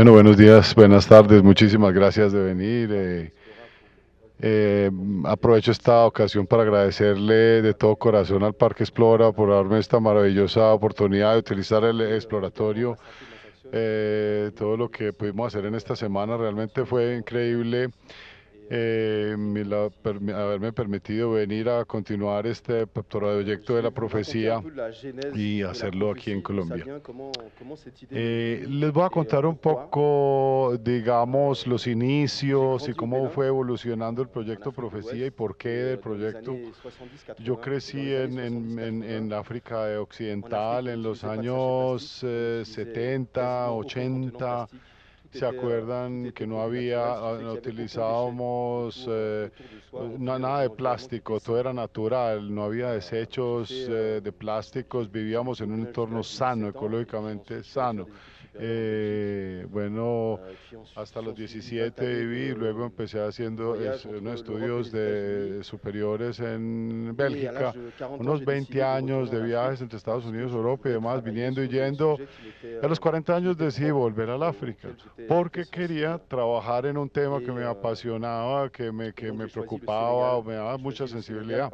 Bueno, buenos días, buenas tardes, muchísimas gracias de venir. Aprovecho esta ocasión para agradecerle de todo corazón al Parque Explora por darme esta maravillosa oportunidad de utilizar el exploratorio. Todo lo que pudimos hacer en esta semana realmente fue increíble. Haberme permitido venir a continuar este proyecto de la profecía y hacerlo aquí en Colombia. Les voy a contar un poco, digamos, los inicios y cómo fue evolucionando el proyecto Profecía y por qué del proyecto. Yo crecí en África Occidental en los años 70, 80. ¿Se acuerdan que no había, no utilizábamos nada de plástico, todo era natural, no había desechos de plásticos, vivíamos en un entorno sano, ecológicamente sano. Bueno, hasta los 17 viví, luego empecé haciendo unos estudios superiores en Bélgica, unos 20 años de viajes entre Estados Unidos, Europa y demás, viniendo y yendo. A los 40 años decidí volver al África porque quería trabajar en un tema que me apasionaba, que me preocupaba o me daba mucha sensibilidad.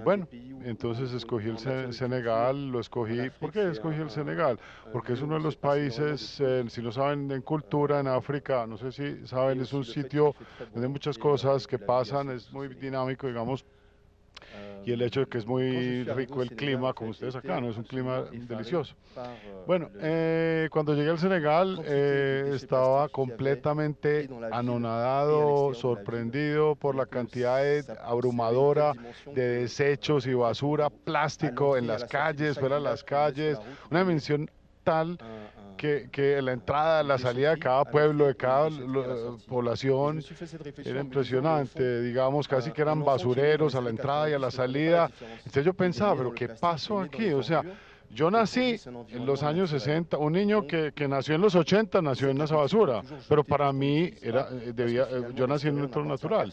Bueno, entonces escogí el Senegal, lo escogí. ¿Por qué escogí el Senegal? Porque es uno de los países, si no saben, en cultura en África, no sé si saben, es un sitio donde hay muchas cosas que pasan, es muy dinámico, digamos, y el hecho de que es muy rico el clima, como ustedes acá, ¿no? Es un clima delicioso. Bueno, cuando llegué al Senegal estaba completamente anonadado, sorprendido por la cantidad abrumadora de desechos y basura, plástico en las calles, fuera de las calles, una dimensión tal que la entrada, la salida de cada pueblo, de cada población, era impresionante, digamos, casi que eran basureros a la entrada y a la salida. Entonces yo pensaba, pero ¿qué pasó aquí? O sea, yo nací en los años 60, un niño que nació en los 80 nació en esa basura, pero para mí yo nací en un entorno natural.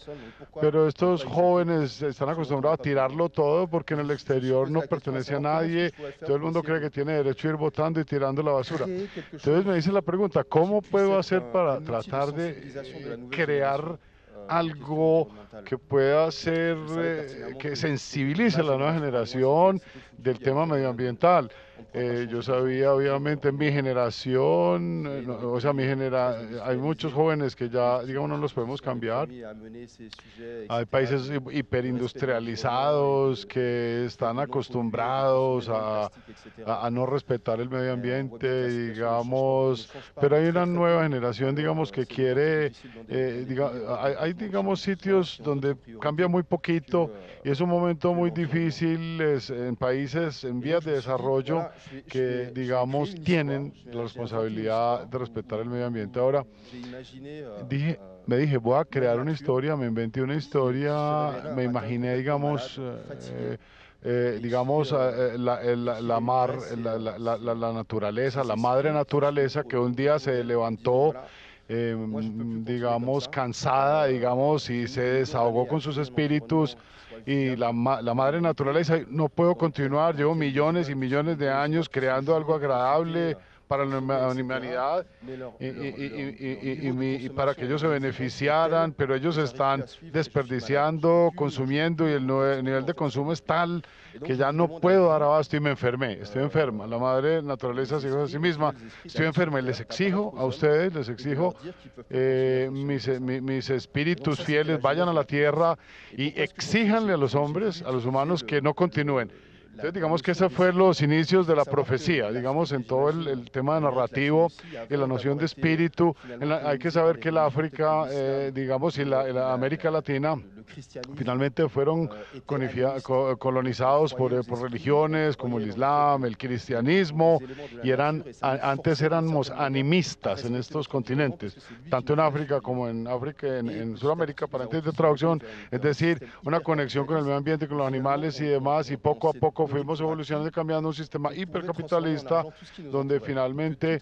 Pero estos jóvenes están acostumbrados a tirarlo todo porque en el exterior no pertenece a nadie, todo el mundo cree que tiene derecho a ir votando y tirando la basura. Entonces me dice la pregunta, ¿cómo puedo hacer para tratar de crear algo que pueda ser, que sensibilice a la nueva generación del tema medioambiental? Yo sabía, obviamente, en mi generación, o sea, hay muchos jóvenes que ya, digamos, no los podemos cambiar. Hay países hiperindustrializados que están acostumbrados a no respetar el medio ambiente, digamos, pero hay una nueva generación, digamos, que quiere, digamos, sitios donde cambia muy poquito y es un momento muy difícil en países en vías de desarrollo que, digamos, tienen la responsabilidad de respetar el medio ambiente. Ahora, me dije, voy a crear una historia, me inventé una historia, me imaginé, digamos, la mar, la naturaleza, la madre naturaleza que un día se levantó, digamos, cansada, digamos, y se desahogó con sus espíritus. Y la madre naturaleza, no puedo continuar, llevo millones y millones de años creando algo agradable para la humanidad y para que ellos se beneficiaran, pero ellos están desperdiciando, consumiendo y el nivel de consumo es tal que ya no puedo dar abasto y me enfermé, estoy enferma. La madre naturaleza se dijo a sí misma, estoy enferma y les exijo a ustedes, les exijo mis espíritus fieles, vayan a la tierra y exíjanle a los hombres, a los humanos que no continúen. Entonces, digamos que esos fueron los inicios de la profecía, digamos, en todo el tema narrativo y la noción de espíritu. Hay que saber que el África, digamos, y la América Latina finalmente fueron colonizados por religiones como el Islam, el cristianismo, y antes éramos animistas en estos continentes, tanto en África como en Sudamérica, para entender traducción, es decir, una conexión con el medio ambiente, con los animales y demás, y poco a poco fuimos evolucionando y cambiando un sistema hipercapitalista donde finalmente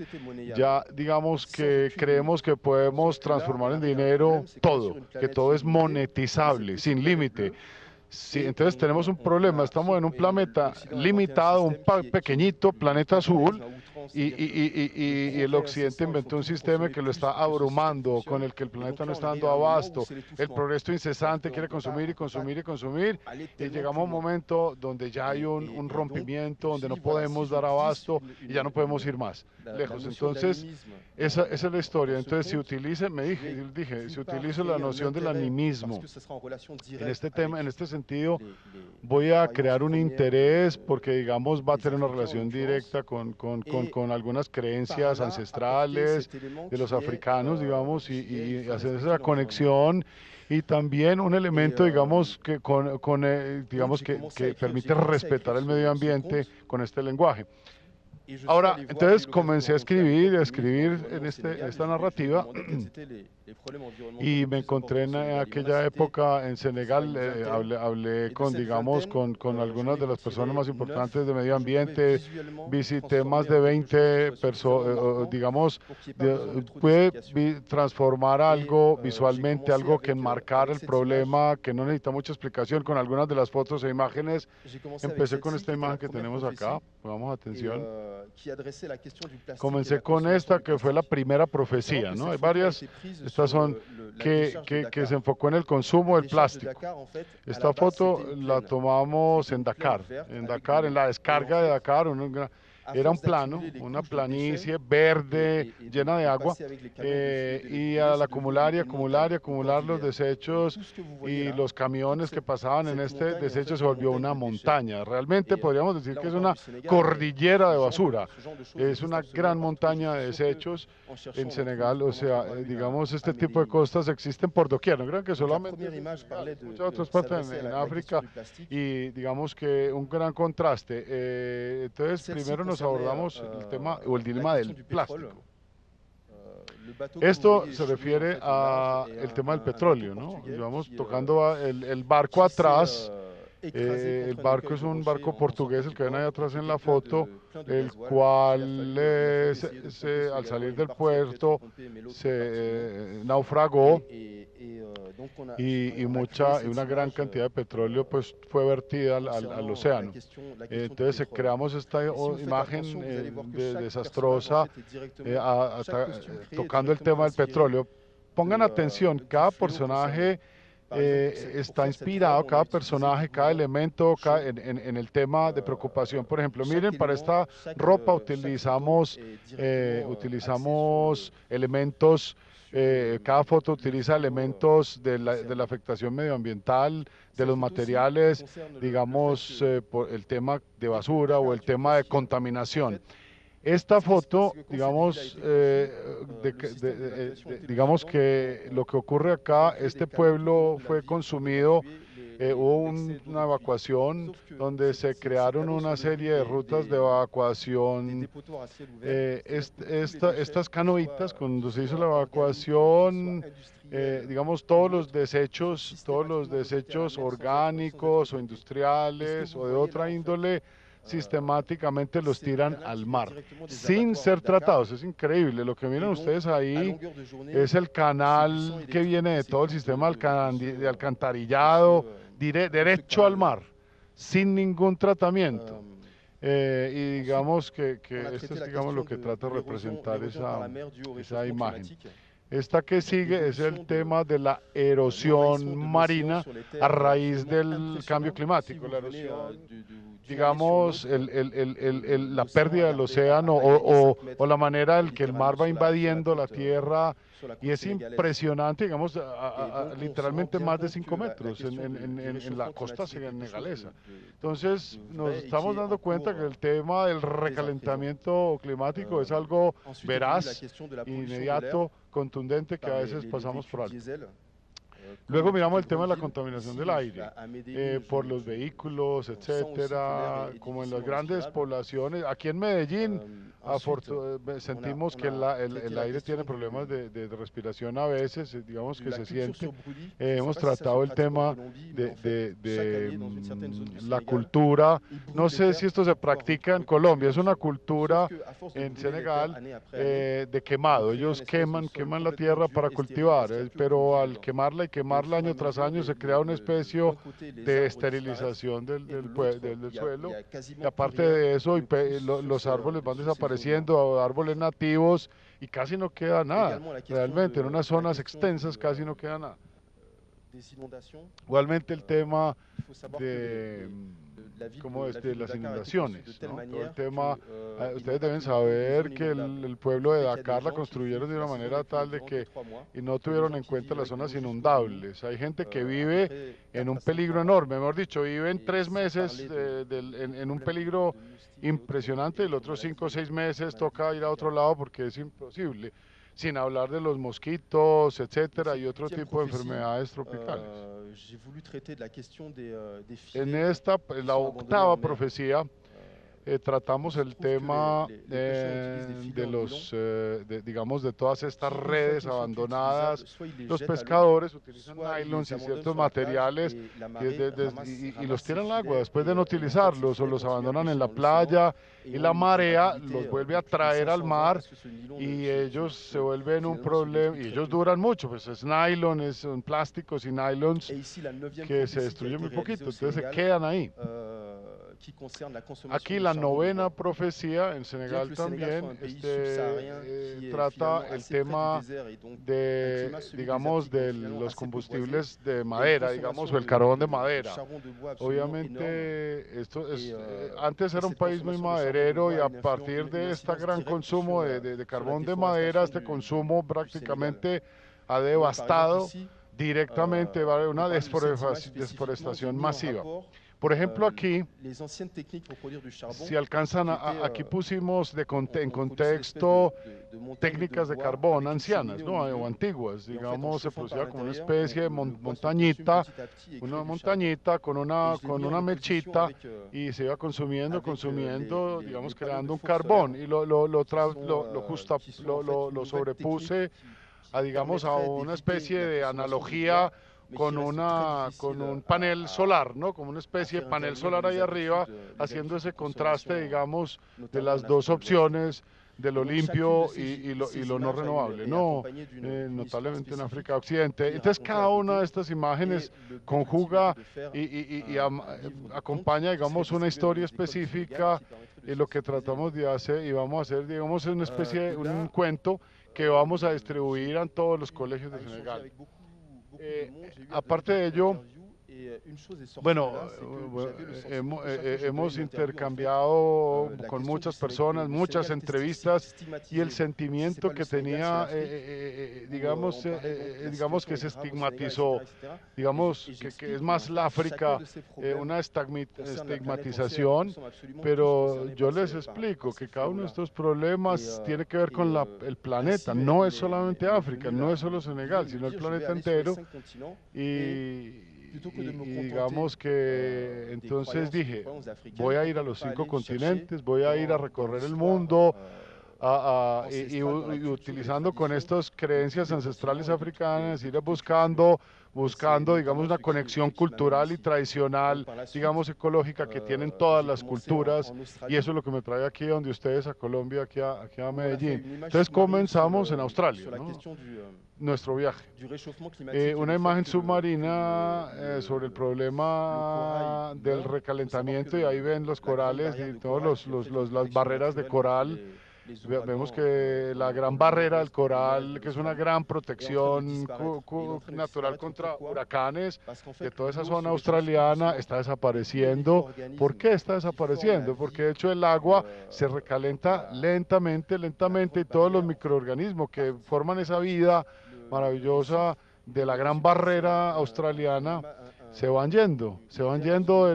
ya digamos que creemos que podemos transformar en dinero todo, que todo es monetizable, sin límite. Sí, entonces tenemos un problema, estamos en un planeta limitado, un pequeñito planeta azul, y el occidente inventó un sistema que lo está abrumando, con el que el planeta no está dando abasto, el progreso incesante quiere consumir y consumir y consumir, y llegamos a un momento donde ya hay un rompimiento, donde no podemos dar abasto y ya no podemos ir más lejos. Entonces, esa es la historia. Entonces, si utilizo la noción del animismo en este tema, en este sentido, voy a crear un interés porque, digamos, va a tener una relación directa con algunas creencias ancestrales de los africanos, digamos, y hacer esa conexión. Y también un elemento, digamos, digamos que permite respetar el medio ambiente con este lenguaje. Ahora, entonces comencé a escribir en esta narrativa y me encontré en aquella época en Senegal, hablé con, digamos, con algunas de las personas más importantes de medio ambiente, visité más de 20 personas, digamos, pude transformar algo visualmente, algo que enmarcara el problema, que no necesita mucha explicación, con algunas de las fotos e imágenes. Empecé con esta imagen que tenemos acá, pongamos atención. Comencé con esta que fue la primera profecía, ¿no? Hay varias, estas son que se enfocó en el consumo del plástico. Esta foto la tomamos en Dakar, en la descarga de Dakar, era un plano, una planicie verde llena de agua, y al acumular y acumular y acumular los desechos y los camiones que pasaban en este desecho se volvió una montaña. Realmente podríamos decir que es una cordillera de basura, es una gran montaña de desechos en Senegal. O sea, digamos, este tipo de costas existen por doquier, no crean que solamente en muchas otras partes en África, y digamos que un gran contraste. Entonces, primero nos abordamos el tema o el dilema del plástico. Esto se refiere al tema del petróleo, ¿no? Vamos tocando el barco atrás. El barco es un barco portugués, el que ven ahí atrás en la foto, el cual al salir del puerto se naufragó, y una gran cantidad de petróleo pues fue vertida al océano. Entonces creamos esta imagen desastrosa, tocando el tema del petróleo. Pongan atención, cada personaje está inspirado, cada personaje, cada elemento en el tema de preocupación. Por ejemplo, miren, para esta ropa utilizamos elementos, cada foto utiliza elementos de la afectación medioambiental, de los materiales, digamos, por el tema de basura o el tema de contaminación. Esta foto, digamos, digamos que lo que ocurre acá, este pueblo fue consumido, hubo una evacuación donde se crearon una serie de rutas de evacuación. Estas canoitas, cuando se hizo la evacuación, digamos, todos los desechos orgánicos o industriales o de otra índole, sistemáticamente los tiran al mar, sin ser tratados. Es increíble, lo que miran ustedes ahí es el canal que viene de todo el sistema de alcantarillado, derecho al mar, sin ningún tratamiento. Y digamos que esto es, digamos, lo que trata de representar esa imagen. Esta que sigue es el tema de la erosión marina a raíz del cambio climático. La erosión, digamos, la pérdida del océano o la manera en que el mar va invadiendo la tierra, y es impresionante, digamos, literalmente más de 5 metros en la costa senegalesa. Entonces, nos estamos dando cuenta que el tema del recalentamiento climático es algo veraz, inmediato, contundente, que a veces pasamos por alto. Luego miramos el tema de la contaminación del aire, por los vehículos, etcétera, como en las grandes poblaciones. Aquí en Medellín sentimos que el aire tiene problemas de respiración a veces, digamos que se siente. Hemos tratado el tema de la cultura. No sé si esto se practica en Colombia, es una cultura en Senegal de quemado. Ellos queman la tierra para cultivar, pero al quemarla hay que quemarla año tras año se crea una especie de esterilización del suelo, y aparte de eso los árboles van desapareciendo, árboles nativos, y casi no queda nada, realmente en unas zonas extensas casi no queda nada. Igualmente el tema de, de las inundaciones, ¿no? Todo el tema, ustedes deben saber que el pueblo de Dakar la construyeron de una manera tal de que y no tuvieron en cuenta las zonas inundables. Hay gente que vive en un peligro enorme, mejor dicho, viven 3 meses en un peligro impresionante, y los otros 5 o 6 meses toca ir a otro lado porque es imposible, sin hablar de los mosquitos, etcétera, y otro tipo de enfermedades tropicales. En la octava profecía tratamos el tema digamos, de todas estas redes abandonadas. Los pescadores utilizan nylons y ciertos materiales y los tiran al agua después de no utilizarlos, o los abandonan en la playa, y la marea los vuelve a traer al mar, y ellos se vuelven un problema, y ellos duran mucho, pues es nylon, son plásticos y nylons que se destruyen muy poquito, entonces se quedan ahí. Aquí la novena profecía en Senegal también trata el tema de, digamos, de los combustibles de madera, digamos, o el carbón de madera. Obviamente, antes era un país muy maderero, y a partir de este gran consumo de carbón de madera, este consumo prácticamente ha devastado directamente, una deforestación masiva. Por ejemplo, aquí, si alcanzan, aquí pusimos en contexto técnicas de carbón ancianas, ¿no? O antiguas, digamos, se producía como una especie de montañita, con una mechita, y se iba consumiendo, digamos, creando un carbón, y lo sobrepuse digamos, a una especie de analogía con un panel solar, ¿no? Como una especie de panel solar ahí arriba, haciendo ese contraste, digamos, de las dos opciones, de lo limpio y lo no renovable, ¿no? Notablemente en África Occidente. Entonces, cada una de estas imágenes conjuga y acompaña, digamos, una historia específica, y lo que tratamos de hacer, y vamos a hacer, digamos, una especie de un cuento que vamos a distribuir en todos los colegios de Senegal. Aparte de ello, bueno, hemos intercambiado con muchas personas, muchas entrevistas, y el sentimiento que tenía, digamos que se estigmatizó, digamos que es más la África, una estigmatización, pero yo les explico que cada uno de estos problemas tiene que ver con el planeta, no es solamente África, no es solo Senegal, sino el planeta entero, y digamos que entonces dije, voy a ir a los 5 continentes, voy a ir a recorrer el mundo, y utilizando con estas creencias ancestrales africanas, ir buscando, digamos, una conexión cultural y tradicional, digamos, ecológica, que tienen todas las culturas, y eso es lo que me trae aquí donde ustedes, a Colombia, aquí a Medellín. Entonces comenzamos en Australia, ¿no? Nuestro viaje. Una imagen submarina sobre el problema del recalentamiento, y ahí ven los corales y todas las barreras de coral. Vemos que la gran barrera del coral, que es una gran protección natural contra huracanes de toda esa zona australiana, está desapareciendo. ¿Por qué está desapareciendo? Porque de hecho el agua se recalenta lentamente, y todos los microorganismos que forman esa vida maravillosa de la gran barrera australiana se van yendo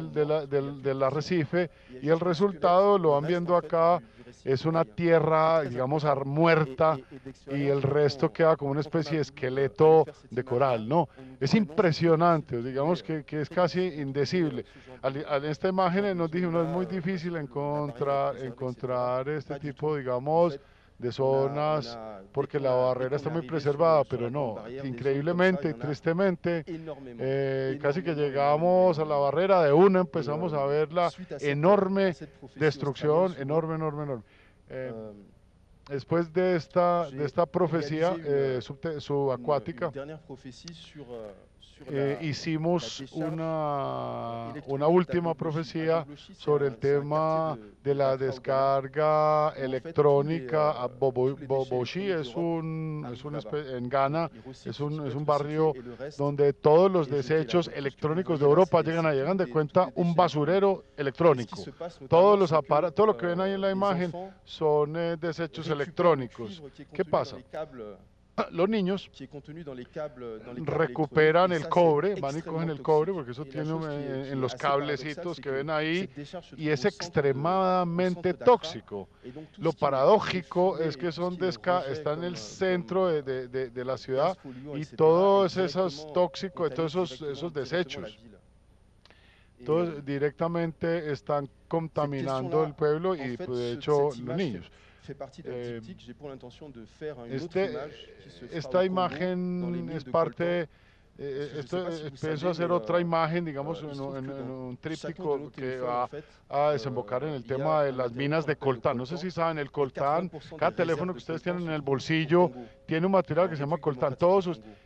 del arrecife, y el resultado lo van viendo acá. Es una tierra, digamos, muerta, y el resto queda como una especie de esqueleto de coral, ¿no? Es impresionante, digamos que es casi indecible. En esta imagen nos dijimos, es muy difícil encontrar este tipo, digamos, de zonas, porque la barrera está muy preservada, pero no, increíblemente y tristemente, casi que llegamos a la barrera, de una empezamos a ver la enorme destrucción, enorme. Después de esta profecía subacuática, hicimos una última profecía sobre el tema de la descarga electrónica a Boboshi. En Ghana, es un barrio donde todos los desechos electrónicos de Europa llegan de cuenta un basurero electrónico. Todos los aparatos, todo lo que ven ahí en la imagen son desechos electrónicos. ¿Qué pasa? Los niños recuperan el cobre, van y cogen el cobre, porque eso tiene en los cablecitos que ven ahí, y es extremadamente tóxico. Lo paradójico es que está en el centro de la ciudad y todos esos tóxicos, todos esos desechos, todos directamente están contaminando el pueblo y de hecho los niños. Esta imagen es parte, pienso hacer otra imagen, digamos, en un tríptico que va a desembocar en el tema de las minas de coltán. No sé si saben, el coltán, cada teléfono que ustedes tienen en el bolsillo tiene un material que se llama coltán.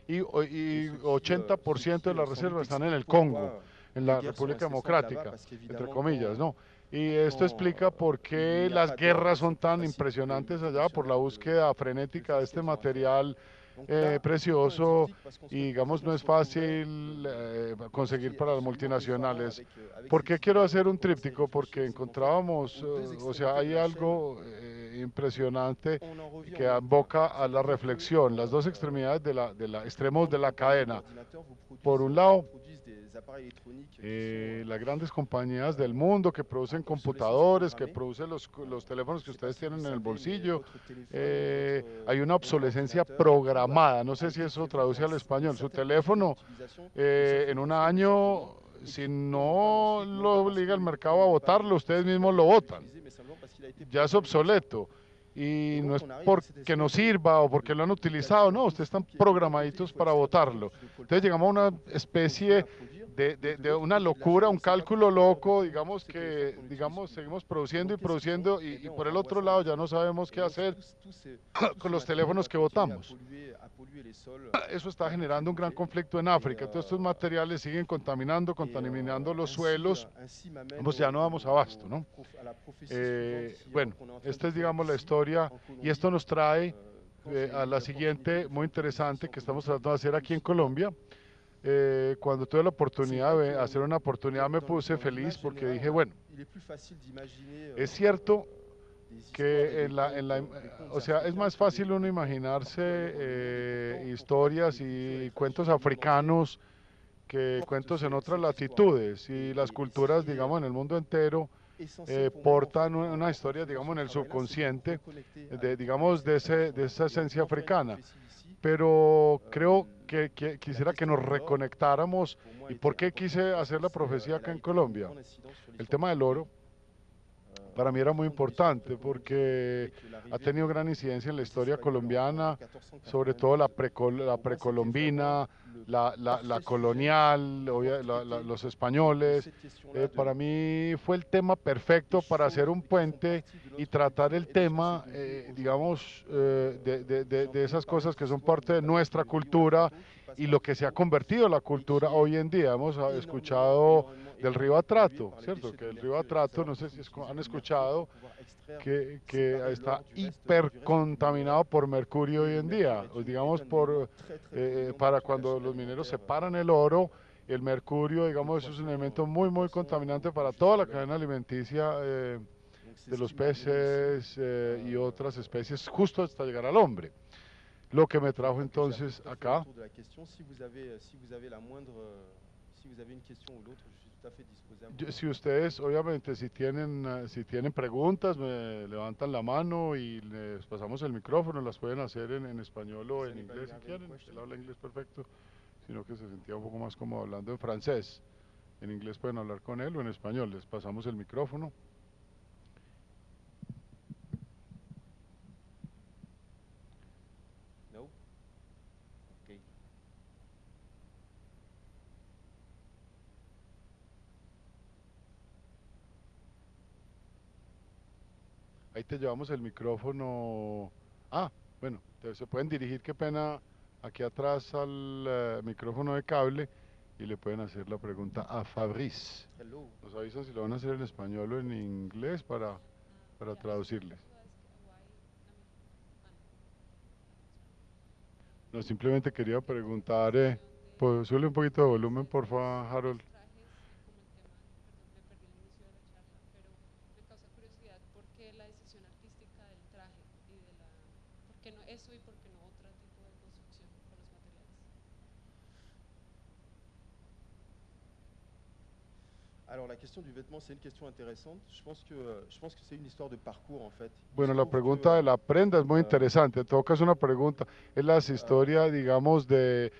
Y 80% de las reservas están en el Congo, en la República Democrática, entre comillas, ¿no? Y esto explica por qué las guerras son tan impresionantes allá, por la búsqueda frenética de este material precioso, y digamos no es fácil conseguir para las multinacionales. ¿Por qué quiero hacer un tríptico? Porque encontrábamos, o sea, hay algo impresionante que aboca a la reflexión, las dos extremidades extremos de la cadena. Por un lado, las grandes compañías del mundo que producen computadores, que producen los teléfonos que ustedes tienen en el bolsillo, hay una obsolescencia programada, no sé si eso traduce al español. Su teléfono en un año, si no lo obliga el mercado a botarlo, ustedes mismos lo botan, ya es obsoleto. Y no es porque no sirva o porque lo han utilizado, no, ustedes están programaditos para botarlo. Entonces llegamos a una especie de una locura, un cálculo loco, digamos que seguimos produciendo y produciendo y por el otro lado ya no sabemos qué hacer con los teléfonos que botamos. Eso está generando un gran conflicto en África. Todos estos materiales siguen contaminando los suelos, pues ya no damos abasto, ¿no? Bueno, esta es, digamos, la historia, y esto nos trae a la siguiente, muy interesante, que estamos tratando de hacer aquí en Colombia. Cuando tuve la oportunidad de hacer una oportunidad, me puse feliz porque dije, bueno, es cierto que o sea, es más fácil uno imaginarse historias y cuentos africanos que cuentos en otras latitudes, y las culturas, digamos, en el mundo entero portan una historia, digamos, en el subconsciente, digamos, de esa esencia africana. Pero creo que quisiera que nos reconectáramos. ¿Y por qué quise hacer la profecía acá en Colombia? El tema del oro para mí era muy importante porque ha tenido gran incidencia en la historia colombiana, sobre todo la precolombina, la colonial, los españoles. Para mí fue el tema perfecto para hacer un puente y tratar el tema, digamos, de esas cosas que son parte de nuestra cultura y lo que se ha convertido la cultura hoy en día. Hemos escuchado del río Atrato, ¿cierto? Que el río Atrato, no sé si han escuchado, que está hipercontaminado por mercurio hoy en día, o digamos para cuando los mineros separan el oro, el mercurio, digamos, eso es un elemento muy, muy contaminante para toda la cadena alimenticia de los peces y otras especies, justo hasta llegar al hombre. Lo que me trajo entonces acá. Si ustedes, obviamente, si tienen preguntas, me levantan la mano y les pasamos el micrófono, las pueden hacer en español o en inglés si quieren. Él habla inglés perfecto, sino que se sentía un poco más cómodo hablando en francés. En inglés pueden hablar con él o en español, les pasamos el micrófono. Ahí te llevamos el micrófono. Ah, bueno, se pueden dirigir, qué pena, aquí atrás al micrófono de cable y le pueden hacer la pregunta a Fabrice. Hello. Nos avisan si lo van a hacer en español o en inglés para traducirles. No, simplemente quería preguntar, pues suele un poquito de volumen, por favor, Harold. Alors la question du vêtement, c'est une question intéressante. Je pense que c'est une histoire de parcours en fait. Il Bueno, se la trouve pregunta de que la prenda es muy euh, interesante. En todo caso, una pregunta. Es la historia, digamos, de...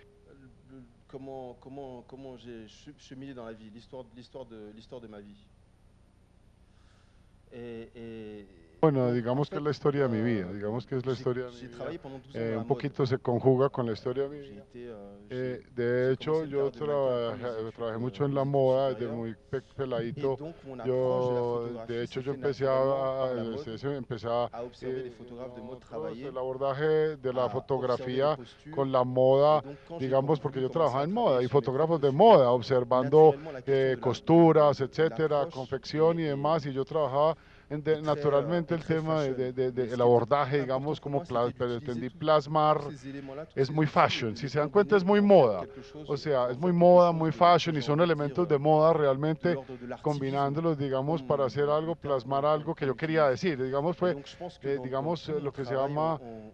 comment j'ai cheminé dans la vie, l'histoire de ma vie. Et Bueno, donc en digamos que es fait, la historia de mi vida. Digamos que es la historia de mi j'ai vida. travaillé pendant 12 ans dans la Un mode. poquito se conjuga con la historia de mi J'ai vida. été, De j'ai hecho, commencé une yo carrière de mannequin après trabajé mucho en la mes études moda desde supérieures. muy Et peladito. donc mon approche de la Yo, de photographie hecho, s'est yo fait empecé naturellement par la mode, empecé à observer les photographes de mode nosotros, travailler, el abordaje de la à observer les fotografía postures. con la Et moda, donc quand j'ai digamos, porque voulu yo commencer trabajaba à en travailler moda y sur mes fotógrafos propres de suites, moda, observando naturellement la question costuras, de etcétera, l'approche confección y demás, y yo trabajaba naturalmente est el très tema fashion. Mais el ce qui était abordaje, important digamos, pour moi, c'était d'utiliser pretendí tous plasmar. ces éléments-là, tous Es ces muy outils et fashion, de si les se dan cuenta es combiner muy pour en faire moda, quelque o chose, sea, es muy moda, muy que fashion y j'ai son envie de dire elementos de moda de realmente l'ordre de l'artivisme, combinándolos, digamos, para hacer algo, plasmar algo que qu'on yo quería utilise. decir, digamos, Et fue, donc je pense que dans digamos, tout mon lo que se travail, llama on retrouve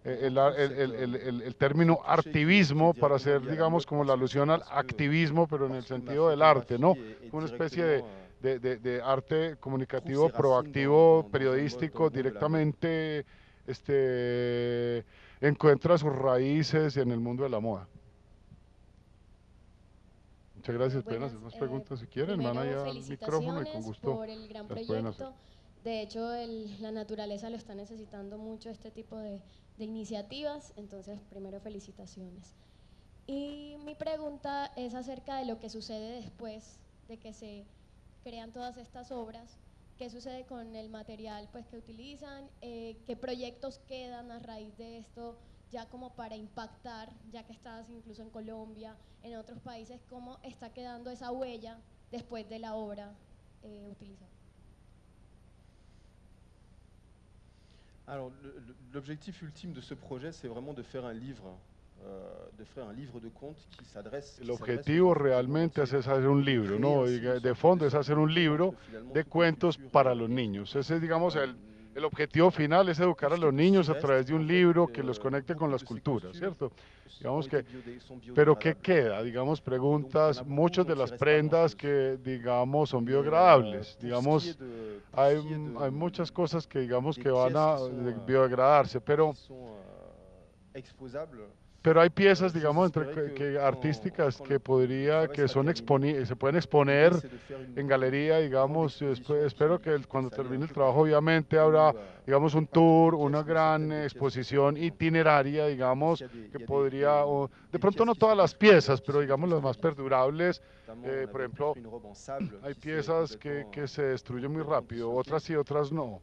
el término qui est artivismo para directement hacer, lié à la digamos, mode como la alusión al activismo, pero en el parce que ma sentido del arte, ¿no? photographie est Fue una especie directement de arte trouve comunicativo, ses racines proactivo, dans le periodístico, monde de la mode. directamente, encuentra sus raíces en el mundo de la moda. Muchas gracias, pueden hacer Buenas. más preguntas si quieren, van Primero, allá al micrófono y con felicitaciones gusto por el gran las pueden hacer. proyecto. De hecho, la naturaleza lo está necesitando mucho, este tipo de iniciativas. Entonces, primero, felicitaciones. Y mi pregunta es acerca de lo que sucede después de que se crean todas estas obras. ¿Qué sucede con el material pues, que utilizan? ¿Qué proyectos quedan a raíz de esto ya como para impactar, ya que estás incluso en Colombia, en otros países? ¿Cómo está quedando esa huella después de la obra utilizada? Alors, l'objectif ultime de ce projet, c'est vraiment de faire un livre, de contes qui s'adresse. El objetivo realmente es hacer un libro, ¿no? Y de fondo es hacer un libro de cuentos para los niños. Ese es, digamos, el objetivo final es educar a los niños a través de un libro que los conecte con las culturas, ¿cierto? Digamos que, pero ¿qué queda? Digamos, preguntas, muchas de las prendas que, digamos, son biodegradables. Digamos, hay muchas cosas que, digamos, que van a biodegradarse, pero hay piezas, digamos, artísticas que se pueden exponer en galería, digamos. Espero que cuando termine el trabajo, obviamente habrá, digamos, un tour, una gran exposición itineraria, digamos, que podría, de pronto no todas las piezas, pero digamos las más perdurables. Por ejemplo, hay piezas que se destruyen muy rápido, otras sí, otras no.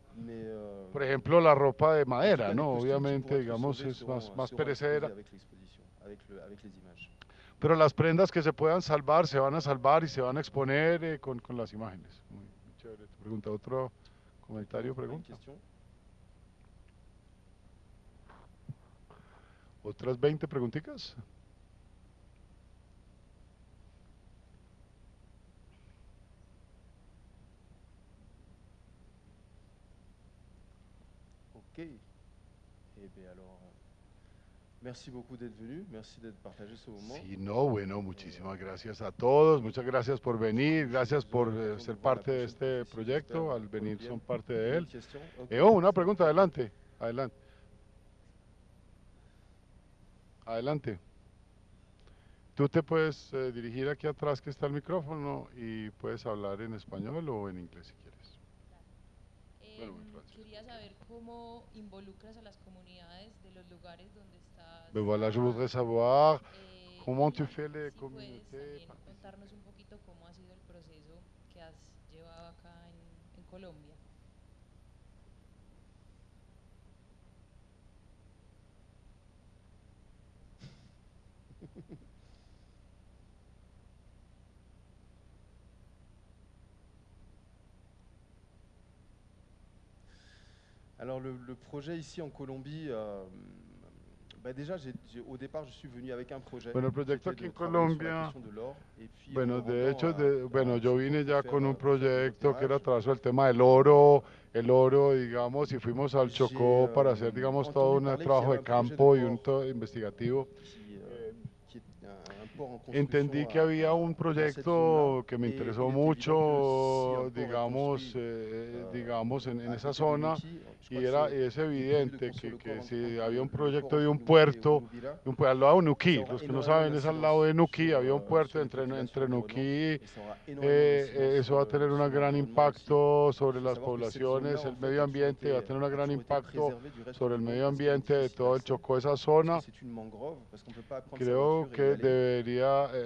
Por ejemplo, la ropa de madera, ¿no? Obviamente, digamos, es más perecedera. Pero las prendas que se puedan salvar, se van a salvar y se van a exponer con las imágenes. Muy chévere tu pregunta. ¿Otro comentario, pregunta? ¿Otras 20 preguntitas? Ok. Eh bien alors, merci beaucoup d'être venu, merci d'être partagé ce moment. Sí, no, bueno, muchísimas gracias a todos, muchas gracias por venir, gracias por ser parte de este proyecto, al venir son parte de él. Una pregunta, adelante, adelante. Adelante. Tú te puedes dirigir aquí atrás que está el micrófono y puedes hablar en español o en inglés si quieres. Bueno, quería saber cómo involucras a las comunidades de los lugares donde estás. Voilà, je voudrais savoir comment tu fais les communautés. Puedes también contarnos un poquito cómo ha sido el proceso que has llevado acá en Colombia. Alors le projet ici en Colombie, déjà au départ je suis venu avec un projet. Bueno, el proyecto aquí en Colombia, bueno, de hecho, bueno, yo vine ya con un proyecto que era trazo el tema del oro, digamos, y fuimos al Chocó para hacer, digamos, todo un trabajo de campo y un investigativo. Entendí que había un proyecto que me interesó mucho, digamos, digamos en esa zona, y es evidente que si había un proyecto de un puerto, al lado de Nuquí, los que no saben es al lado de Nuquí, había un puerto entre Nuquí, eso va a tener un gran impacto sobre las poblaciones, el medio ambiente, va a tener un gran impacto sobre el medio ambiente de todo el Chocó, esa zona. Creo que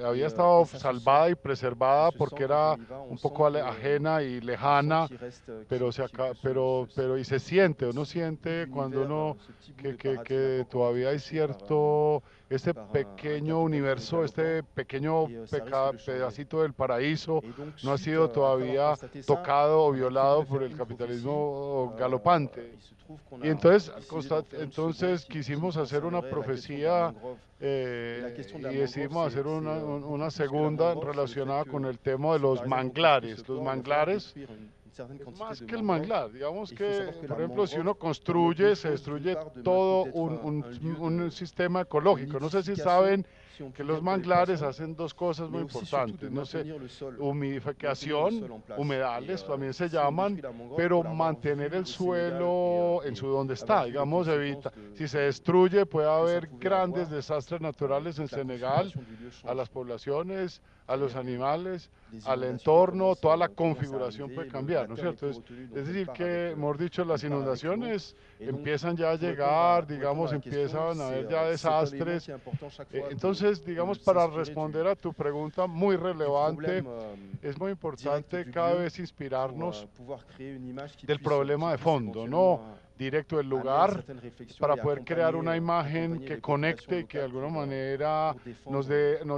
había estado salvada y preservada porque era un poco ajena y lejana, pero y se siente, uno siente cuando uno que todavía hay cierto, este pequeño universo, este pequeño pedacito del paraíso no ha sido todavía tocado o violado por el capitalismo galopante. Y entonces quisimos hacer una profecía y decidimos hacer una segunda relacionada con el tema de los manglares. Los manglares, más que el manglar, digamos que, por ejemplo, si uno construye, se destruye todo un sistema ecológico. No sé si saben que los manglares hacen dos cosas muy importantes, no sé, humidificación, humedales también se llaman, pero mantener el suelo en su donde está, digamos, si se destruye puede haber grandes desastres naturales en Senegal, a las poblaciones, a los animales, al entorno, toda la configuración puede cambiar, ¿no es cierto? Es decir que, hemos dicho, las inundaciones empiezan ya a llegar, digamos, empiezan a haber ya desastres. Entonces, digamos, para responder a tu pregunta muy relevante, es muy importante cada vez inspirarnos del problema de fondo, no directo del lugar, para poder crear una imagen que conecte y que de alguna manera nos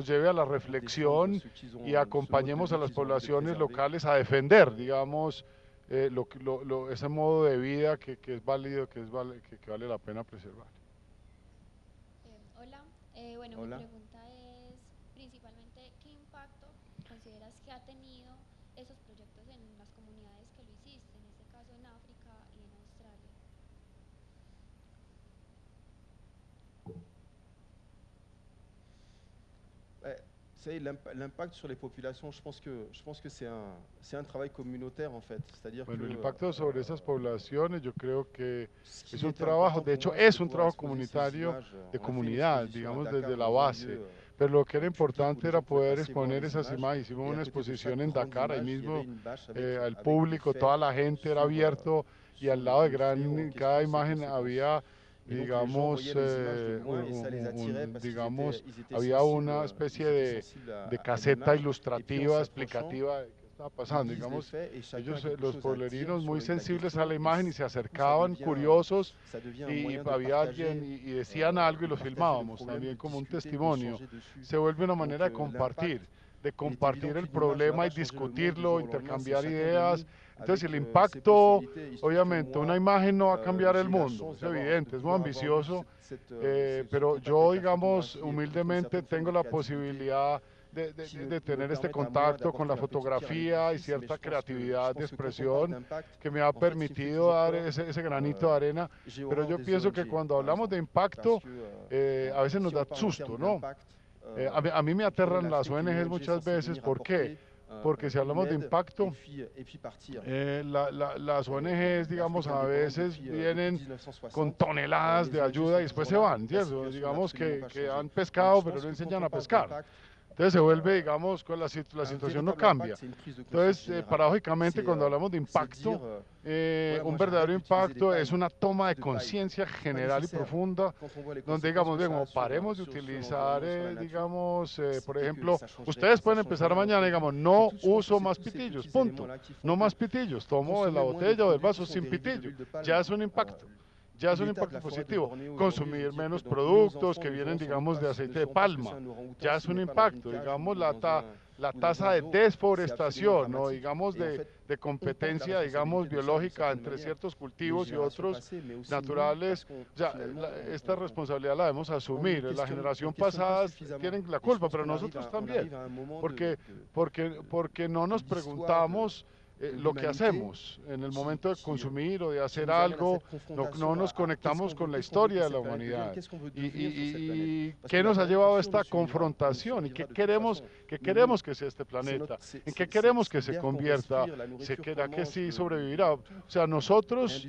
lleve a la reflexión y acompañemos a las poblaciones locales a defender, digamos, ese modo de vida que es válido, que vale la pena preservar. Hola, bueno, mi pregunta es principalmente ¿qué impacto consideras que ha tenido esos proyectos en las comunidades que lo hiciste, en este caso en África y en Australia? L'impact sur les populations, je pense que c'est un travail communautaire en fait. Bueno, el impacto sobre esas poblaciones yo creo que es un trabajo, de hecho es un trabajo comunitario, de comunidad, digamos desde la base, pero lo que era importante era poder exponer esas imágenes. Hicimos una exposición en Dakar, ahí mismo al público, toda la gente era abierto y al lado de cada imagen había, digamos, había una especie de caseta ilustrativa, explicativa de qué estaba pasando. Digamos, ellos, los pueblerinos, muy sensibles a la imagen y se acercaban curiosos y había alguien y decían algo y lo filmábamos también como un testimonio. Se vuelve una manera de compartir el problema y discutirlo, intercambiar ideas. Entonces el impacto, obviamente una imagen no va a cambiar el mundo, es evidente, es muy ambicioso, pero yo, digamos, humildemente tengo la posibilidad de tener este contacto con la fotografía y cierta creatividad de expresión que me ha permitido dar ese granito de arena, pero yo pienso que cuando hablamos de impacto, a veces nos da susto, ¿no? A mí me aterran las ONGs muchas veces, ¿por qué? Porque si hablamos de impacto, las ONGs, digamos, a veces vienen con toneladas de ayuda y después se van, ¿cierto? Digamos que han pescado, pero no enseñan a pescar. Entonces se vuelve, digamos, la situación no cambia. Entonces, paradójicamente, cuando hablamos de impacto, un verdadero impacto es una toma de conciencia general y profunda, donde, digamos, paremos de utilizar, digamos, por ejemplo, ustedes pueden empezar mañana, digamos, no uso más pitillos, punto. No más pitillos, tomo de la botella o del vaso sin pitillo. Ya es un impacto. Ya es un impacto positivo. Consumir menos productos que vienen, digamos, de aceite de palma, ya es un impacto. Digamos, la tasa de desforestación, ¿no? digamos, de competencia, digamos, biológica entre ciertos cultivos y otros naturales. O sea, esta responsabilidad la debemos asumir. La generación pasada tienen la culpa, pero nosotros también, porque no nos preguntamos lo que hacemos en el momento de consumir o de hacer algo, no nos conectamos con la historia de la humanidad y qué nos ha llevado a esta confrontación y qué queremos que sea este planeta, en qué queremos que se convierta, ¿será que sí sobrevivirá? O sea, nosotros,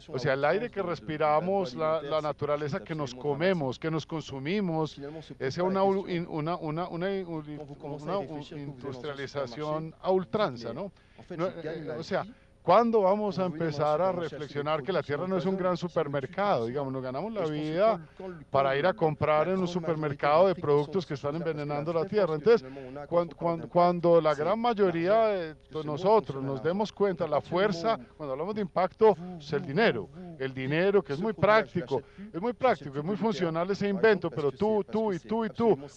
o sea, el aire que respiramos, la naturaleza que nos comemos, que nos consumimos, es una industrialización a ultranza, ¿no? O sea, ¿cuándo vamos a empezar a reflexionar que la Tierra no es un gran supermercado? Digamos, nos ganamos la vida para ir a comprar en un supermercado de productos que están envenenando la Tierra. Entonces, cuando la gran mayoría de nosotros nos demos cuenta, la fuerza, cuando hablamos de impacto, es el dinero que es muy práctico, es muy funcional ese invento, pero tú,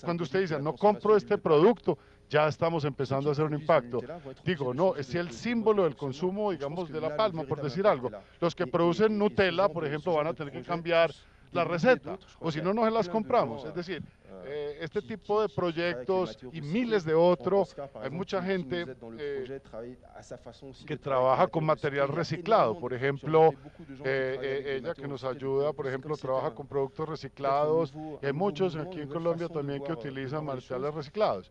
cuando usted dice, no compro este producto, ya estamos empezando a hacer un impacto. Digo, no, es el símbolo del consumo, digamos, de la palma, por decir algo. Los que producen Nutella, por ejemplo, van a tener que cambiar la receta, o si no, no se las compramos. Es decir, este tipo de proyectos y miles de otros, hay mucha gente que trabaja con material reciclado. Por ejemplo, ella que nos ayuda, por ejemplo, trabaja con productos reciclados, y hay muchos aquí en Colombia también que utilizan materiales reciclados.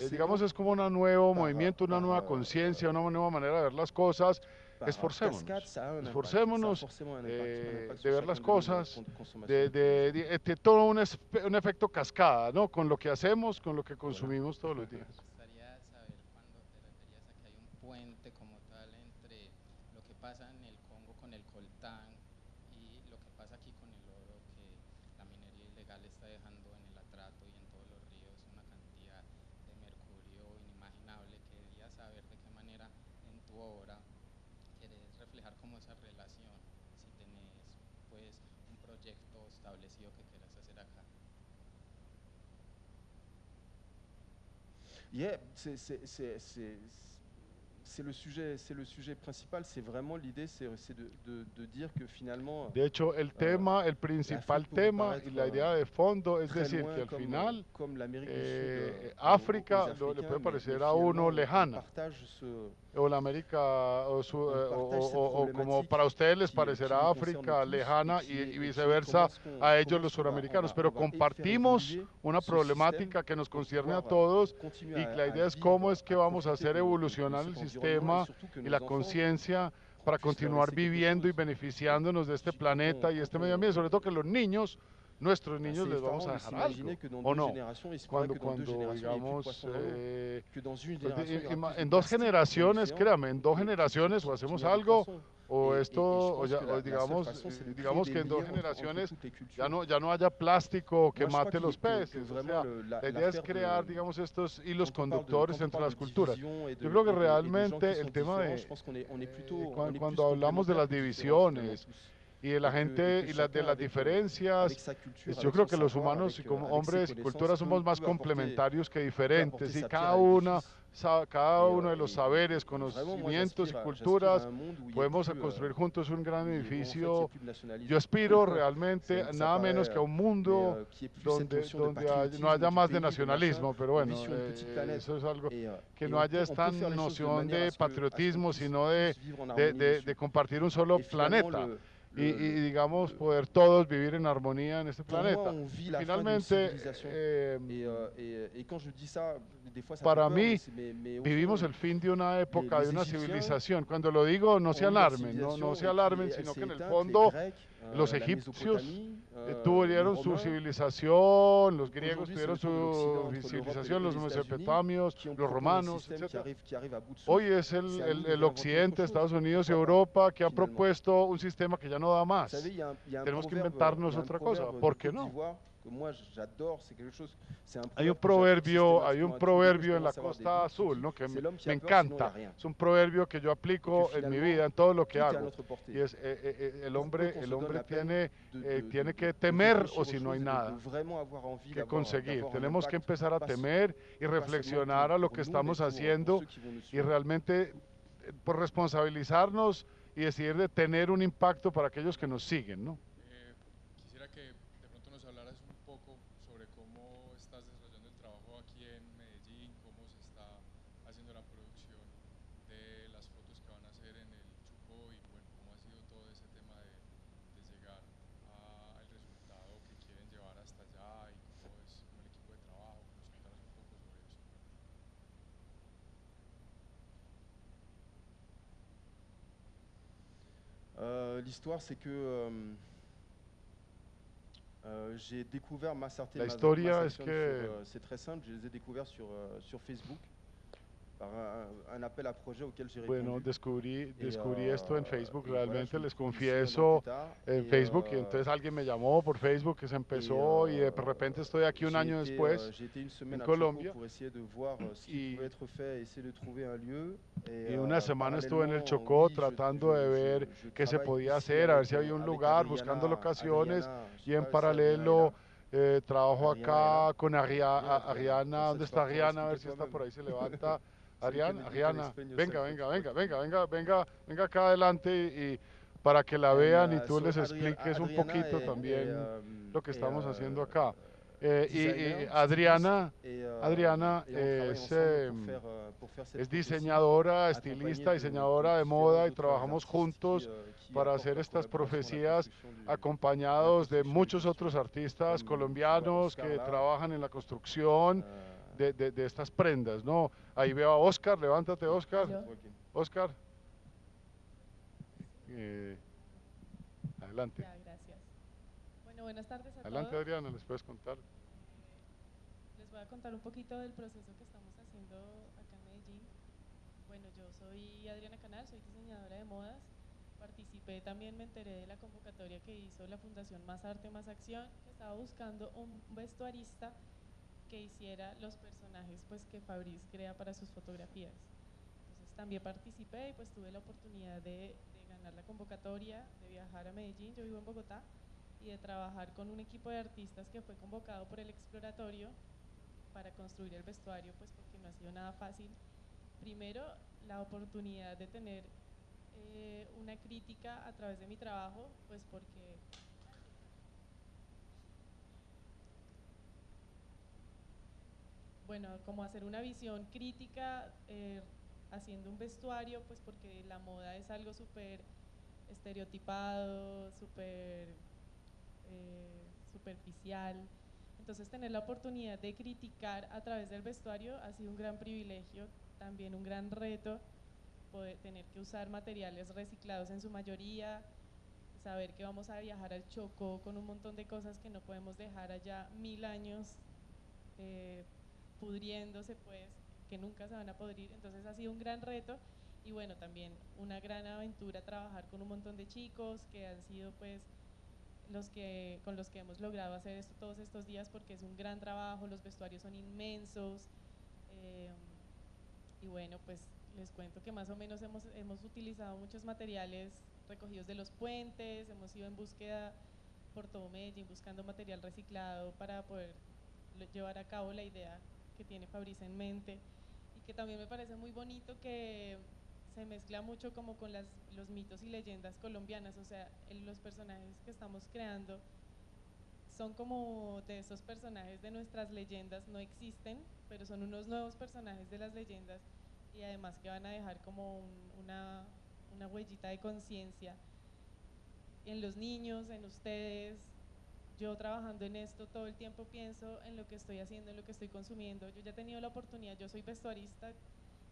Digamos, es como un nuevo movimiento, una nueva conciencia, una nueva manera de ver las cosas. Esforcémonos de ver las cosas, de todo un efecto cascada, ¿no? Con lo que hacemos, con lo que consumimos todos los días. Me gustaría saber cuando te referías a que hay un puente como tal entre lo que pasa en el Congo con el coltán y lo que pasa aquí con el oro, que la minería ilegal está dejando en el Atrato y en todos los ríos una cantidad de mercurio inimaginable. Quería saber de qué manera en tu obra querés reflejar como esa relación, si tenés pues un proyecto establecido que quieras hacer acá. Yeah, c'est le sujet principal, c'est vraiment l'idée, c'est de dire que finalement... De hecho, el principal tema y la idea de fondo es decir que al final África le puede parecer a uno lejana, o la América, o como para ustedes les parecerá África lejana y viceversa a ellos los suramericanos, pero compartimos una problemática que nos concierne a todos y la idea es cómo es que vamos a hacer evolucionar el sistema y la conciencia para continuar viviendo y beneficiándonos de este planeta y este medio ambiente, sobre todo que los niños, nuestros niños les vamos a dejar algo, ¿o no? Cuando digamos, en 2 generaciones, créame, en 2 generaciones o hacemos algo, o esto, o digamos que en 2 generaciones ya no haya plástico que mate los peces. O sea, la idea es crear, digamos, estos hilos conductores entre las culturas. Yo creo que realmente el tema de, cuando hablamos de las divisiones, y de la gente y de las diferencias, yo creo que los humanos y como hombres y culturas somos más complementarios que diferentes y cada uno de los saberes, conocimientos y culturas podemos construir juntos un gran edificio. Yo aspiro realmente nada menos que a un mundo donde no haya más de nacionalismo, pero bueno, eso es algo, que no haya esta noción de patriotismo, sino de compartir un solo planeta. Y digamos poder todos vivir en armonía en este planeta. Finalmente, para mí, vivimos el fin de una época, de una civilización. Cuando lo digo, no se alarmen, no se alarmen, sino que en el fondo los egipcios tuvieron su civilización, los griegos tuvieron su civilización, los mesopotamios, los romanos, etc. Hoy es el occidente, Estados Unidos y Europa, que han propuesto un sistema que ya no da más. Tenemos que inventarnos otra cosa. ¿Por qué no? que moi j'adore, c'est quelque chose, c'est un Hay un proverbe que proverbio, hay j'applique un systématiquement proverbio en la à tous les Costa jours, Azul, ¿no? que c'est l'homme qui me a peur, sinon il n'y a encanta. rien. Es un proverbio que yo aplico en mi vida, en todo lo que Tout est à hago. notre portée. Y es, el Pour peu hombre, qu'on el se donne hombre la peine tiene que de temer réfléchir o aux si no hay choses et de nada vraiment avoir envie que d'avoir conseguir. un Tenemos que impact, empezar a pas temer y seulement reflexionar a lo pour que nous, mais estamos pour haciendo ceux qui vont nous y suivre. realmente por responsabilizarnos y decidir de tener un impacto para aquellos que nos siguen, ¿no? Quisiera que de pronto nos hablaras un poco sobre cómo estás desarrollando el trabajo aquí en Medellín, cómo se está haciendo la producción de las fotos que van a hacer en el Chocó y bueno, cómo ha sido todo ese tema de llegar al resultado que quieren llevar hasta allá y cómo es como el equipo de trabajo, que nos contaras un poco sobre eso. L'histoire, c'est que j'ai découvert Massarté La et historia Massation es que c'est très simple, je les ai découverts sur Facebook par un appel à projet auquel j'ai répondu. Bueno, descubrí Et, esto en Facebook, et voilà, realmente je me les trouve ici 9 ans confieso, plus tard, en et, Facebook, y entonces alguien me llamó por Facebook, que se empezó, y de repente estoy aquí un año después j'ai été une semaine en à Chocó Colombia, pour essayer de voir ce qui pouvait être fait, essayer de trouver un lieu. y una semana estuve en el parallèlement, Chocó oui, tratando de ver qué se travaille podía ici hacer, a ver avec, si había un avec lugar, buscando Adriana, locaciones, je y sais en pas si Adriana est paralelo là. trabajo Adriana acá est là. con Ariana. Comme ça, ¿Dónde tu está vas pouvoir Ariana? A ver si expliquer está por toi-même. ahí, se levanta. So you can Ariana, explain venga, yourself, venga, that's venga, okay. venga, venga, venga, venga acá adelante y para que la And, vean y tú so les expliques un Adriana poquito est, también lo que estamos haciendo acá. designer, Y Adriana, styliste, et Adriana on travaille es, ensemble pour faire cette es prophétie, diseñadora, accompagnée estilista, de diseñadora de différents moda y autres trabajamos artistes juntos qui para apportent hacer leur estas collaboration à la profecías construction de la acompañados de construction muchos du otros costume. artistas Comme tu vois colombianos Oscar que là, trabajan en la construcción euh, de estas prendas, ¿no? Ahí veo a Oscar, levántate Oscar. Aló. Oscar. Adelante. Ya, gracias. Bueno, buenas tardes a Adelante todos. Adriana, les puedes contar. Les voy a contar un poquito del proceso que estamos haciendo acá en Medellín. Bueno, yo soy Adriana Canal, soy diseñadora de modas. Participé también, me enteré de la convocatoria que hizo la Fundación Más Arte, Más Acción, que estaba buscando un vestuarista que hiciera los personajes pues, que Fabrice crea para sus fotografías. Entonces también participé y pues tuve la oportunidad de ganar la convocatoria, de viajar a Medellín, yo vivo en Bogotá, y de trabajar con un equipo de artistas que fue convocado por el Exploratorio para construir el vestuario, pues porque no ha sido nada fácil. Primero, la oportunidad de tener una crítica a través de mi trabajo, pues porque bueno, como hacer una visión crítica haciendo un vestuario, pues porque la moda es algo súper estereotipado, súper superficial. Entonces tener la oportunidad de criticar a través del vestuario ha sido un gran privilegio, también un gran reto, poder tener que usar materiales reciclados en su mayoría, saber que vamos a viajar al Chocó con un montón de cosas que no podemos dejar allá 1000 años pudriéndose, pues, que nunca se van a pudrir. Entonces ha sido un gran reto y bueno, también una gran aventura trabajar con un montón de chicos que han sido pues con los que hemos logrado hacer esto todos estos días, porque es un gran trabajo, los vestuarios son inmensos y bueno, pues les cuento que más o menos hemos utilizado muchos materiales recogidos de los puentes, hemos ido en búsqueda por todo Medellín buscando material reciclado para poder llevar a cabo la idea que tiene Fabrice en mente, y que también me parece muy bonito que se mezcla mucho como con los mitos y leyendas colombianas, o sea, los personajes que estamos creando son como de esos personajes de nuestras leyendas, no existen, pero son unos nuevos personajes de las leyendas y además que van a dejar como una huellita de conciencia en los niños, en ustedes. Yo trabajando en esto todo el tiempo pienso en lo que estoy haciendo, en lo que estoy consumiendo. Yo ya he tenido la oportunidad, yo soy vestuarista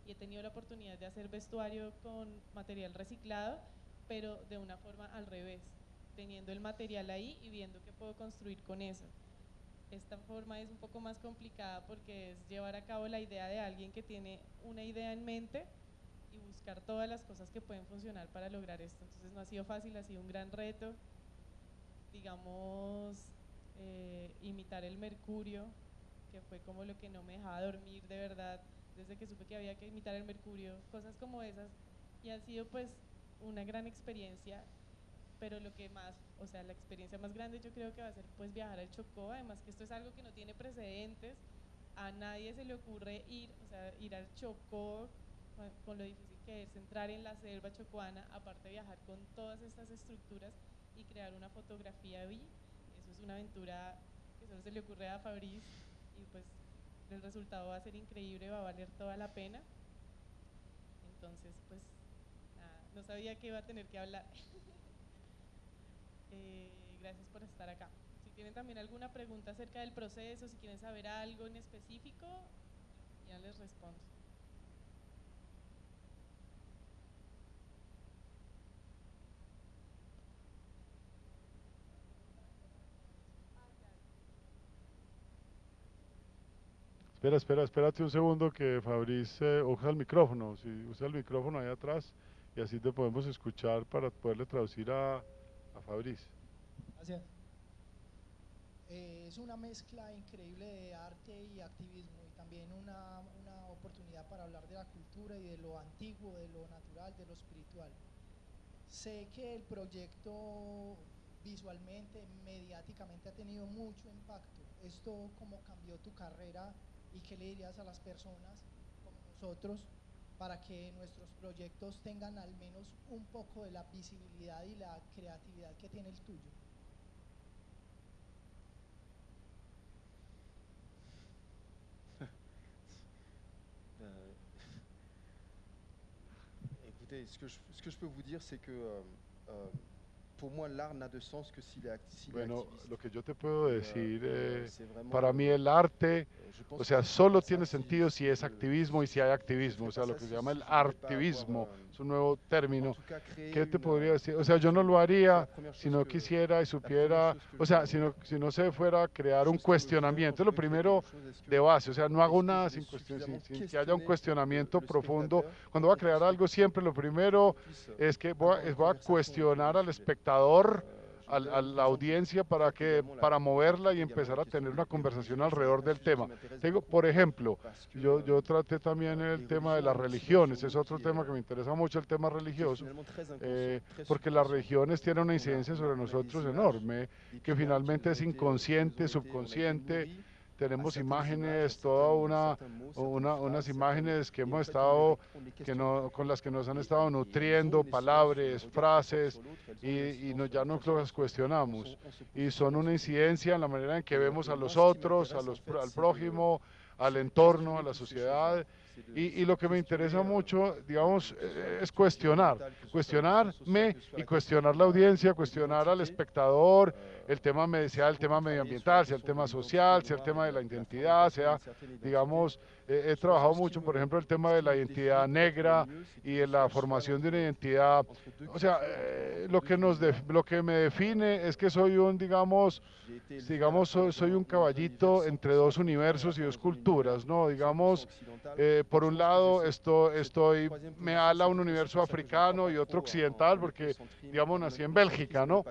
y he tenido la oportunidad de hacer vestuario con material reciclado, pero de una forma al revés, teniendo el material ahí y viendo qué puedo construir con eso. Esta forma es un poco más complicada porque es llevar a cabo la idea de alguien que tiene una idea en mente y buscar todas las cosas que pueden funcionar para lograr esto. Entonces no ha sido fácil, ha sido un gran reto. Digamos, imitar el mercurio, que fue como lo que no me dejaba dormir de verdad, desde que supe que había que imitar el mercurio, cosas como esas, y ha sido pues una gran experiencia, pero lo que más, o sea, la experiencia más grande yo creo que va a ser pues viajar al Chocó, además que esto es algo que no tiene precedentes, a nadie se le ocurre ir, o sea, ir al Chocó con lo difícil que es entrar en la selva chocuana, aparte de viajar con todas estas estructuras y crear una fotografía ahí, eso es una aventura que solo se le ocurre a Fabrice y pues el resultado va a ser increíble, va a valer toda la pena. Entonces, pues, nada, no sabía que iba a tener que hablar. Gracias por estar acá. Si tienen también alguna pregunta acerca del proceso, si quieren saber algo en específico, ya les respondo. Espérate un segundo que Fabrice usa el micrófono. Si usa el micrófono ahí atrás y así te podemos escuchar para poderle traducir a Fabrice. Gracias. Es una mezcla increíble de arte y activismo y también una oportunidad para hablar de la cultura y de lo antiguo, de lo natural, de lo espiritual. Sé que el proyecto visualmente, mediáticamente ha tenido mucho impacto. ¿Esto cómo cambió tu carrera y qué le dirías a las personas como nosotros para que nuestros proyectos tengan al menos un poco de la visibilidad y la creatividad que tiene el tuyo? Écoutez, ce que je peux vous dire, c'est que pour moi, l'art n'a de sens que s'il est activiste. Bueno, lo que yo te puedo decir, C'est vraiment, para mí el arte, je pense o sea, que solo ça, tiene sentido si es activismo y si hay activismo, o sea, lo que se llama el artivismo, es un nuevo término. ¿Qué te podría decir? O sea, yo no lo haría si no quisiera y supiera, o sea, si no se fuera a crear un cuestionamiento, es lo primero de base, o sea, no hago nada sin que haya un cuestionamiento profundo. Cuando voy a crear algo, siempre lo primero es que voy a cuestionar al espectador, a la audiencia para moverla y empezar a tener una conversación alrededor del tema. Digo, por ejemplo, yo traté también el tema de las religiones, es otro tema que me interesa mucho, el tema religioso, porque las religiones tienen una incidencia sobre nosotros enorme, que finalmente es inconsciente, subconsciente. Tenemos imágenes, unas imágenes que hemos estado, con las que nos han estado nutriendo, palabras, frases, y ya nos las cuestionamos. Y son una incidencia en la manera en que vemos a los otros, al prójimo, al entorno, a la sociedad. Y lo que me interesa mucho, digamos, es cuestionarme y cuestionar la audiencia, cuestionar al espectador, sea el tema medioambiental, sea el tema social, sea el tema de la identidad, sea, digamos, he trabajado mucho, por ejemplo, el tema de la identidad negra y de la formación de una identidad. O sea, lo que me define es que soy soy un caballito entre dos universos y dos culturas, ¿no? Digamos, por un lado me ala un universo africano y otro occidental, porque, digamos, nací en Bélgica, ¿no?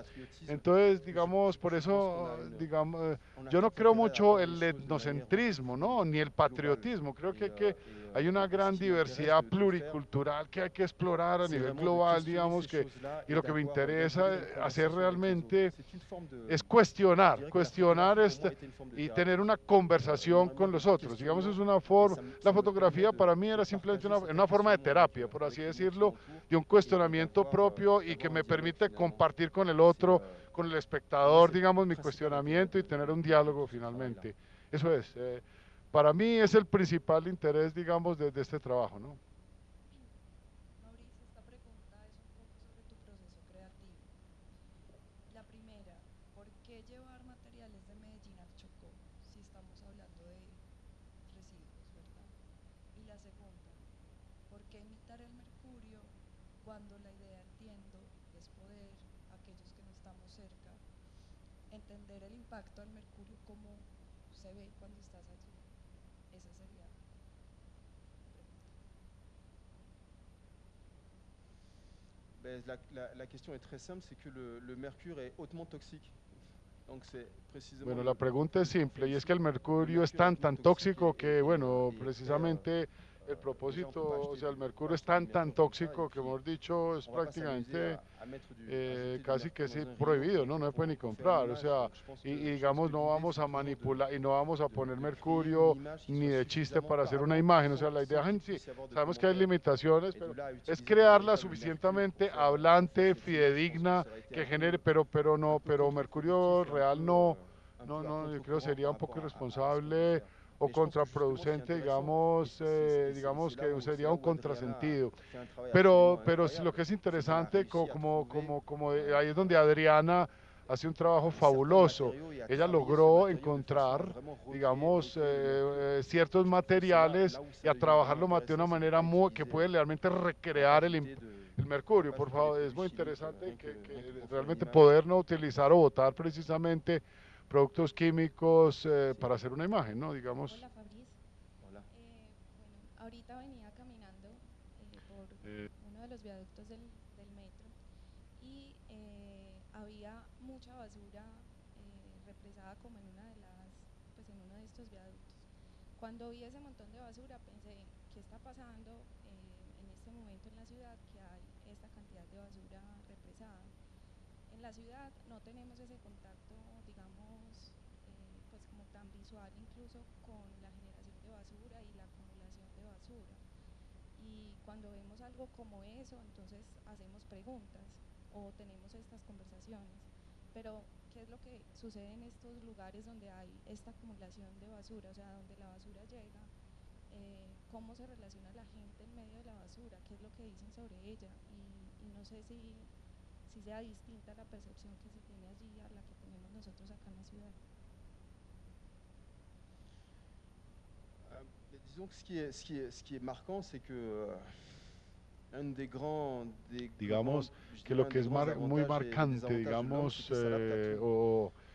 Entonces, digamos, por eso, digamos, yo no creo mucho el etnocentrismo, ¿no? Ni el patriotismo. Creo que hay una gran diversidad pluricultural que hay que explorar a nivel global, digamos, y lo que me interesa hacer realmente es cuestionar y tener una conversación con los otros. Digamos, es una forma, la fotografía para mí era simplemente una forma de terapia, por así decirlo, de un cuestionamiento propio y que me permite compartir con el otro, con el espectador, digamos, mi cuestionamiento y tener un diálogo finalmente. Eso es, para mí es el principal interés, digamos, de este trabajo, ¿no? Mauricio, esta pregunta es un poco sobre tu proceso creativo. La primera, ¿por qué llevar materiales de Medellín al Chocó si estamos hablando de residuos, verdad? Y la segunda, ¿por qué imitar el mercurio cuando la idea, entiendo, es poder, aquellos que no estamos cerca, entender el impacto del mercurio como se ve cuando estás allí? Esa sería la pregunta. La question est très simple, c'est que le mercure est hautement toxique. Bueno, la pregunta es simple y es que el mercurio es tan tóxico que, bueno, precisamente el propósito, o sea, el mercurio es tan tóxico que, hemos dicho, es prácticamente casi que sí prohibido, ¿no? No se puede ni comprar, o sea, y digamos no vamos a manipular y no vamos a poner mercurio ni de chiste para hacer una imagen, o sea, la idea en sí, sabemos que hay limitaciones, pero es crearla suficientemente hablante, fidedigna, que genere, pero mercurio real yo creo sería un poco irresponsable o contraproducente, digamos que sería un contrasentido. Pero sí, lo que es interesante, ahí es donde Adriana hace un trabajo fabuloso. Ella logró encontrar, digamos, ciertos materiales y a trabajarlo de una manera que puede realmente recrear el mercurio. Por favor, es muy interesante que realmente poder no utilizar o botar precisamente productos químicos para hacer una imagen, ¿no? Digamos. Hola, Fabriz. Hola. Bueno, ahorita venía caminando por uno de los viaductos del metro y había mucha basura represada como en pues en uno de estos viaductos. Cuando vi ese montón de basura pensé, ¿qué está pasando en este momento en la ciudad que hay esta cantidad de basura represada? En la ciudad no tenemos ese contacto, digamos, pues como tan visual incluso con la generación de basura y la acumulación de basura. Y cuando vemos algo como eso, entonces hacemos preguntas o tenemos estas conversaciones. Pero, ¿qué es lo que sucede en estos lugares donde hay esta acumulación de basura? O sea, donde la basura llega, ¿cómo se relaciona la gente en medio de la basura? ¿Qué es lo que dicen sobre ella? Y no sé si sea distinta la percepción que se tiene allí a la que tenemos nosotros acá en la ciudad. Disons que ce qui est marquant, c'est que un des grands, digamos que lo que es muy marcante, digamos,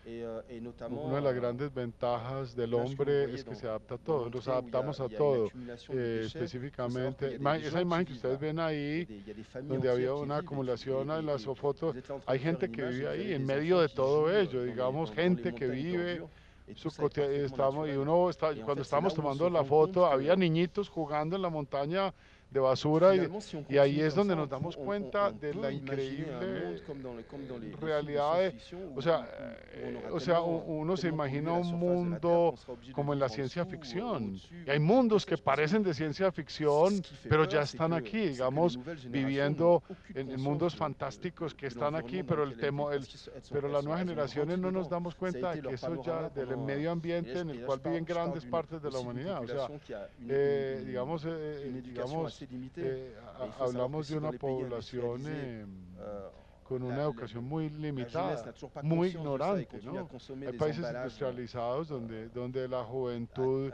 una de las grandes ventajas del hombre es que se adapta a todo, nos adaptamos a todo, específicamente, esa imagen que ustedes ven ahí, donde había una acumulación en las fotos, hay gente que vive ahí, en medio de todo ello, digamos, gente que vive, cuando estábamos tomando la foto, había niñitos jugando en la montaña de basura y ahí es donde nos damos cuenta de la increíble realidad, o sea, uno se imagina un mundo como en la ciencia ficción, y hay mundos que parecen de ciencia ficción, pero ya están aquí, digamos, viviendo en mundos fantásticos que están aquí, pero las nuevas generaciones no nos damos cuenta de que eso ya del medio ambiente en el cual viven grandes partes de la humanidad, o sea, digamos, hablamos de una población con una educación muy limitada, muy ignorante, ¿no? Hay países industrializados donde la juventud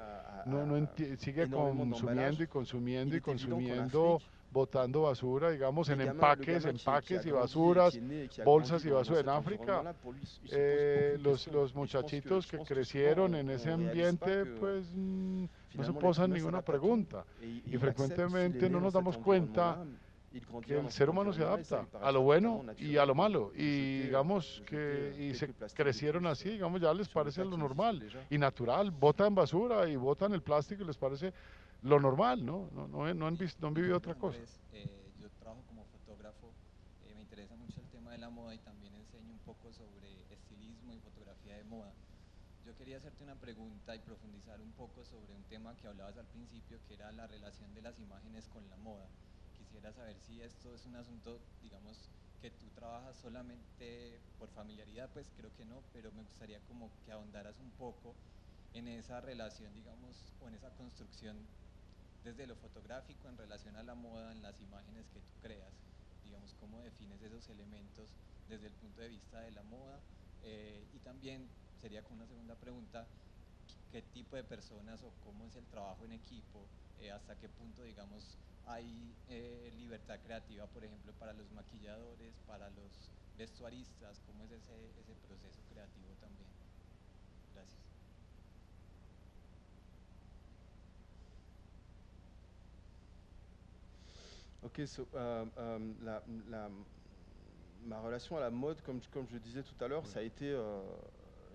sigue consumiendo y consumiendo y consumiendo, botando basura, digamos, en empaques y basuras, bolsas y basura. En África, los muchachitos que crecieron en ese ambiente, pues no se posan ninguna pregunta y frecuentemente no nos damos cuenta que el ser humano se adapta a lo bueno y a lo malo y digamos que se crecieron así, digamos, ya les parece lo normal y natural, botan basura y botan el plástico y les parece lo normal, no han vivido otra cosa. Yo trabajo como fotógrafo, me interesa mucho el tema de la moda y también enseño un poco sobre estilismo y fotografía de moda. Yo quería hacerte una pregunta y profundizar un poco sobre un tema que hablabas al principio, que era la relación de las imágenes con la moda. Quisiera saber si esto es un asunto, digamos, que tú trabajas solamente por familiaridad, pues creo que no, pero me gustaría como que ahondaras un poco en esa relación, digamos, o en esa construcción desde lo fotográfico en relación a la moda, en las imágenes que tú creas, digamos, cómo defines esos elementos desde el punto de vista de la moda, y también sería como una segunda pregunta, ¿qué tipo de personas o cómo es el trabajo en equipo, hasta qué punto, digamos, hay libertad creativa, por ejemplo, para los maquilladores, para los vestuaristas, cómo es ese proceso creativo también? Gracias. Ok, ma relation à la mode, comme je le disais tout à l'heure, ça a été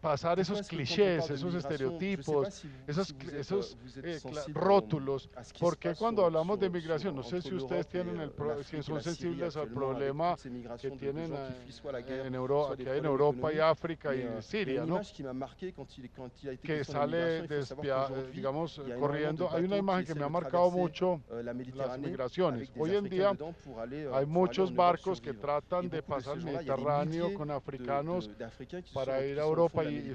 pasar esos clichés, esos estereotipos, esos rótulos, porque cuando hablamos de migración, no sé si ustedes tienen si son sensibles al problema que tienen en Europa, que hay en Europa y África y Siria, ¿no? Que sale, digamos, corriendo. Hay una imagen que me ha marcado mucho las migraciones. Hoy en día hay muchos barcos que tratan de pasar el Mediterráneo con africanos para ir a Europa y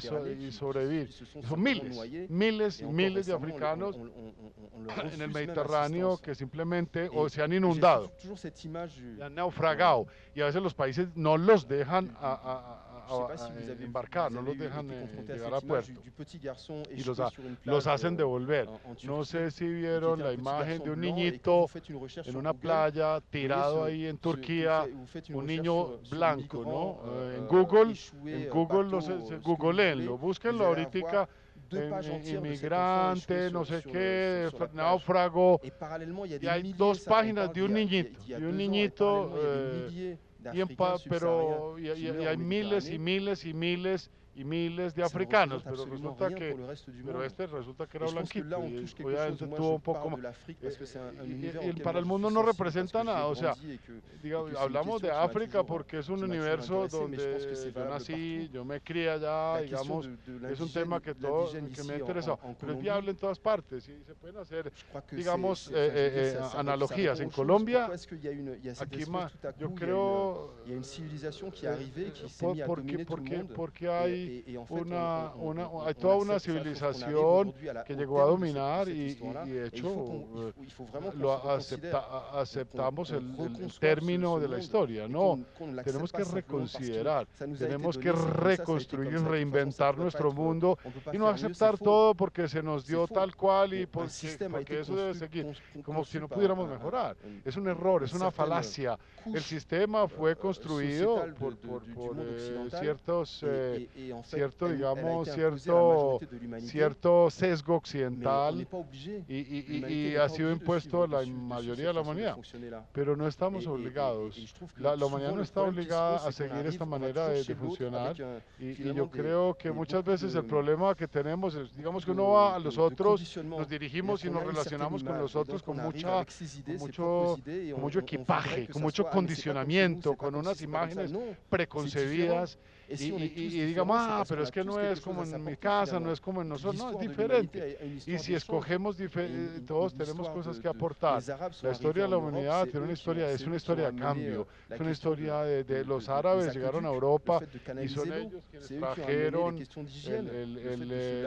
sobrevivir. Son miles y miles de africanos en el Mediterráneo que simplemente o se han inundado, y han naufragado, y a veces los países no los dejan embarcar, no los dejan llegar a puerto y los hacen devolver. No sé si vieron la imagen de un niñito en una playa tirado ahí en Turquía, un niño blanco, ¿no? En Google, googleenlo, búsquenlo ahorita. Inmigrante, no sé qué, náufrago, y hay 2 páginas de un niñito, pero hay miles y miles y miles y miles de africanos, pero resulta que era blanquito y obviamente tuvo un poco más. Para el mundo no representa nada, o sea, digamos, hablamos de África porque es un universo donde yo nací, yo me crié allá, digamos, es un tema que me ha interesado, pero es viable en todas partes y se pueden hacer, digamos, analogías. En Colombia, aquí más, yo creo, porque hay hay toda una civilización que llegó a dominar y de hecho aceptamos el término de la historia. No, tenemos que reconsiderar, tenemos que reconstruir, reinventar nuestro mundo y no aceptar todo porque se nos dio tal cual y porque eso debe seguir, como si no pudiéramos mejorar. Es un error, es una falacia. El sistema fue construido por cierto sesgo occidental y ha sido impuesto a la mayoría de la humanidad, pero no estamos obligados. La humanidad no está obligada a seguir esta manera de funcionar y yo creo que muchas veces el problema que tenemos es, digamos que uno va a los otros, nos dirigimos y nos relacionamos con los otros con mucho equipaje, con mucho condicionamiento, con unas imágenes preconcebidas. Y digamos, pero es que no es como en mi casa, no es como en nosotros, no, es diferente. Y si escogemos, todos tenemos cosas que aportar. La historia de la humanidad es una historia de cambio, es una historia de los árabes llegaron a Europa y son ellos quienes trajeron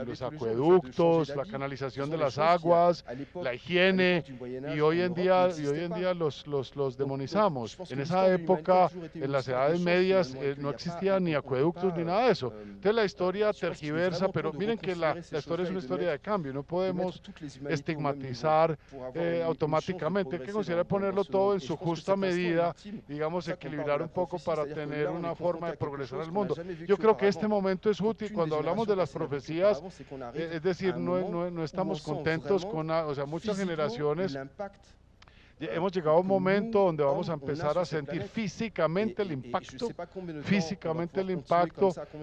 los acueductos, la canalización de las aguas, la higiene, y hoy en día los demonizamos. En esa época, en las edades medias, no existía ni acueductos ni nada de eso. Entonces la historia tergiversa, pero miren que la historia es una historia de cambio, no podemos estigmatizar automáticamente, hay que considerar ponerlo todo en su justa medida, digamos, equilibrar un poco para tener una forma de progresar en el mundo. Yo creo que este momento es útil cuando hablamos de las profecías, es decir, no estamos contentos con, o sea, muchas generaciones. Hemos llegado a un momento donde vamos a empezar a sentir físicamente el impacto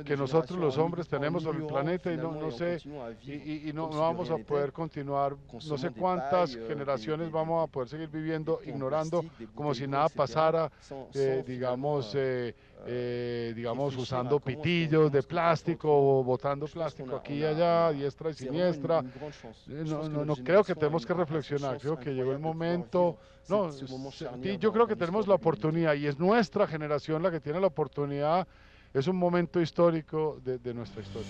que nosotros los hombres tenemos sobre el planeta y no vamos a poder continuar, no sé cuántas generaciones vamos a poder seguir viviendo ignorando como si nada pasara, digamos, usando pitillos de plástico, botando plástico aquí y allá, a diestra y siniestra. No creo que tenemos que reflexionar, creo que llegó el momento. Yo creo que tenemos la oportunidad y es nuestra generación la que tiene la oportunidad, es un momento histórico de nuestra historia.